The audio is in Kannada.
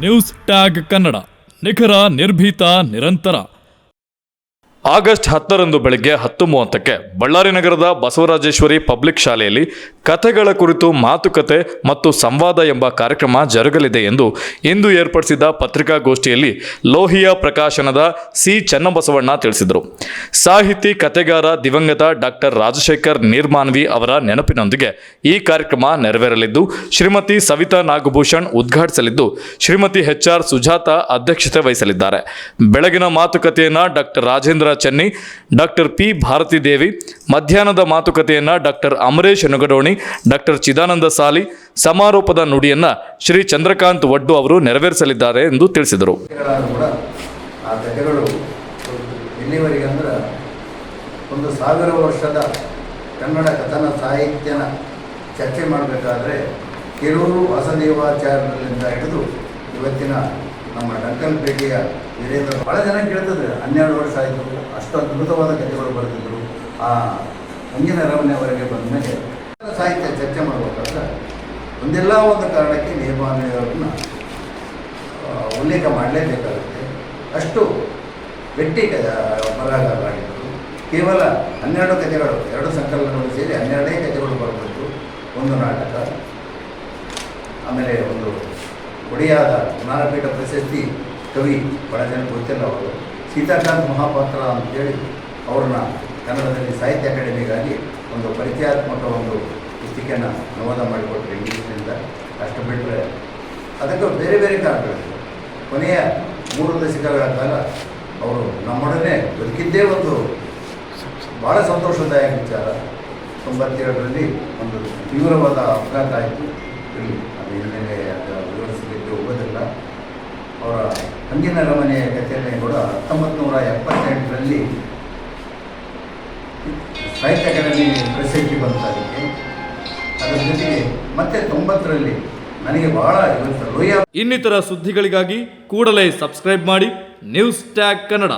ನ್ಯೂಸ್ ಟ್ಯಾಗ್ ಕನ್ನಡ, ನಿಖರ, ನಿರ್ಭೀತ, ನಿರಂತರ. ಆಗಸ್ಟ್ 10ರಂದು ಬೆಳಗ್ಗೆ 10:30ಕ್ಕೆ ಬಳ್ಳಾರಿ ನಗರದ ಬಸವರಾಜೇಶ್ವರಿ ಪಬ್ಲಿಕ್ ಶಾಲೆಯಲ್ಲಿ ಕಥೆಗಳ ಕುರಿತು ಮಾತುಕತೆ ಮತ್ತು ಸಂವಾದ ಎಂಬ ಕಾರ್ಯಕ್ರಮ ಜರುಗಲಿದೆ ಎಂದು ಇಂದು ಏರ್ಪಡಿಸಿದ ಪತ್ರಿಕಾಗೋಷ್ಠಿಯಲ್ಲಿ ಲೋಹಿಯ ಪ್ರಕಾಶನದ ಸಿ ಚನ್ನಬಸವಣ್ಣ ತಿಳಿಸಿದರು. ಸಾಹಿತಿ, ಕಥೆಗಾರ ದಿವಂಗತ ಡಾಕ್ಟರ್ ರಾಜಶೇಖರ್ ನೀರ್ಮಾನ್ವಿ ಅವರ ನೆನಪಿನೊಂದಿಗೆ ಈ ಕಾರ್ಯಕ್ರಮ ನೆರವೇರಲಿದ್ದು, ಶ್ರೀಮತಿ ಸವಿತಾ ನಾಗಭೂಷಣ್ ಉದ್ಘಾಟಿಸಲಿದ್ದು, ಶ್ರೀಮತಿ HR ಸುಜಾತ ಅಧ್ಯಕ್ಷತೆ ವಹಿಸಲಿದ್ದಾರೆ. ಬೆಳಗಿನ ಮಾತುಕತೆಯನ್ನು doctor Rajendra Chenni, doctor P Bharathi Devi, ಮಧ್ಯಾಹ್ನದ ಮಾತುಕತೆಯನ್ನ ಡಾಕ್ಟರ್ ಅಮರೇಶ್ ನಗಡೋಣಿ, ಡಾಕ್ಟರ್ ಚಿದಾನಂದ ಸಾಲಿ, ಸಮಾರೋಪದ ನುಡಿಯನ್ನ ಶ್ರೀ ಚಂದ್ರಕಾಂತ್ ವಡ್ಡು ಅವರು ನೆರವೇರಿಸಲಿದ್ದಾರೆ ಎಂದು ತಿಳಿಸಿದರು. ಇಲ್ಲಿವರೆಗೆ ಅಂದ್ರೆ 1000 ವರ್ಷದ ಕನ್ನಡ ಕಥನ ಸಾಹಿತ್ಯನ ಚರ್ಚೆ ಮಾಡಬೇಕಾದ್ರೆ ಕೆಲವರು ವಾಸದೇವಾಚಾರ್ಯರಿಂದ ಹಿಡಿದು ಇವತ್ತಿನ ನಮ್ಮ ಡಂಕಲ್ಪೇಟೆಯ ವೀರೇಂದ್ರ ಭಾಳ ಜನ ಕೇಳ್ತಿದ್ರು. 12 ವರ್ಷ ಆಯಿತು, ಅಷ್ಟು ಅದ್ಭುತವಾದ ಕಥೆಗಳು ಬರೆದಿದ್ದರು. ಆ ಮುಂದಿನ ಅರಮನೆಯವರೆಗೆ ಬಂದ ಮೇಲೆ ಸಾಹಿತ್ಯ ಚರ್ಚೆ ಮಾಡಬೇಕಾದ್ರೆ ಒಂದೆಲ್ಲ ಒಂದು ಕಾರಣಕ್ಕೆ ನೀರ್ಮಾನ್ಯವರನ್ನ ಉಲ್ಲೇಖ ಮಾಡಲೇಬೇಕಾಗುತ್ತೆ. ಅಷ್ಟು ಗಟ್ಟಿ ಬರಹಗಾರರಾಗಿದ್ದರು. ಕೇವಲ 12 ಕಥೆಗಳು, 2 ಸಂಕಲನಗಳು ಸೇರಿ 12 ಕಥೆಗಳು ಬರಬೇಕು. ಒಂದು ನಾಟಕ, ಆಮೇಲೆ ಒಂದು ಒಡಿಯಾದ ಜ್ಞಾನಪೀಠ ಪ್ರಶಸ್ತಿ ಕವಿ, ಭಾಳ ಜನ ಗೊತ್ತಿಲ್ಲ ಅವರು, ಸೀತಾಕಾಂತ್ ಮಹಾಪಾತ್ರ ಅಂತೇಳಿ ಅವ್ರನ್ನ ಕನ್ನಡದಲ್ಲಿ ಸಾಹಿತ್ಯ ಅಕಾಡೆಮಿಗಾಗಿ ಒಂದು ಪರಿಚಯಾತ್ಮಕ ಒಂದು ಪುಸ್ತಿಕೆಯನ್ನು ಅನುವಾದ ಮಾಡಿಕೊಟ್ರು ಇಂಗ್ಲೀಷ್ನಿಂದ. ಅಷ್ಟು ಬಿಟ್ಟರೆ ಅದಕ್ಕೆ ಬೇರೆ ಬೇರೆ ಕಾರಣಗಳಿವೆ. ಕೊನೆಯ 3 ದಶಕಗಳ ಕಾಲ ಅವರು ನಮ್ಮೊಡನೆ ಬದುಕಿದ್ದೇ ಒಂದು ಭಾಳ ಸಂತೋಷದಾಯಕ ವಿಚಾರ. 97ರಲ್ಲಿ ಒಂದು ತೀವ್ರವಾದ ಅಪಘಾತ ಆಯಿತು. ಇಲ್ಲಿ ಅದು ಎಲ್ಲೇ ವಿವರಿಸಲಿಕ್ಕೆ ಹೋಗೋದಿಲ್ಲ. ಅವರ ಹಂಗಿನ ಅರಮನೆಯ ಕಥೆಯನ್ನೇ ಕೂಡ 1978ರಲ್ಲಿ ಸಾಹಿತ್ಯ ಅಕಾಡೆಮಿ ಪ್ರಶಸ್ತಿ ಬಂತಾಗಿದೆ. ಅದರ ಜೊತೆಗೆ ಮತ್ತೆ 90ರಲ್ಲಿ ನನಗೆ ಬಹಳ ಇವತ್ತು ಲೋಹಿಯ ಇನ್ನಿತರ ಸುದ್ದಿಗಳಿಗಾಗಿ ಕೂಡಲೇ ಸಬ್ಸ್ಕ್ರೈಬ್ ಮಾಡಿ ನ್ಯೂಸ್ ಟ್ಯಾಗ್ ಕನ್ನಡ.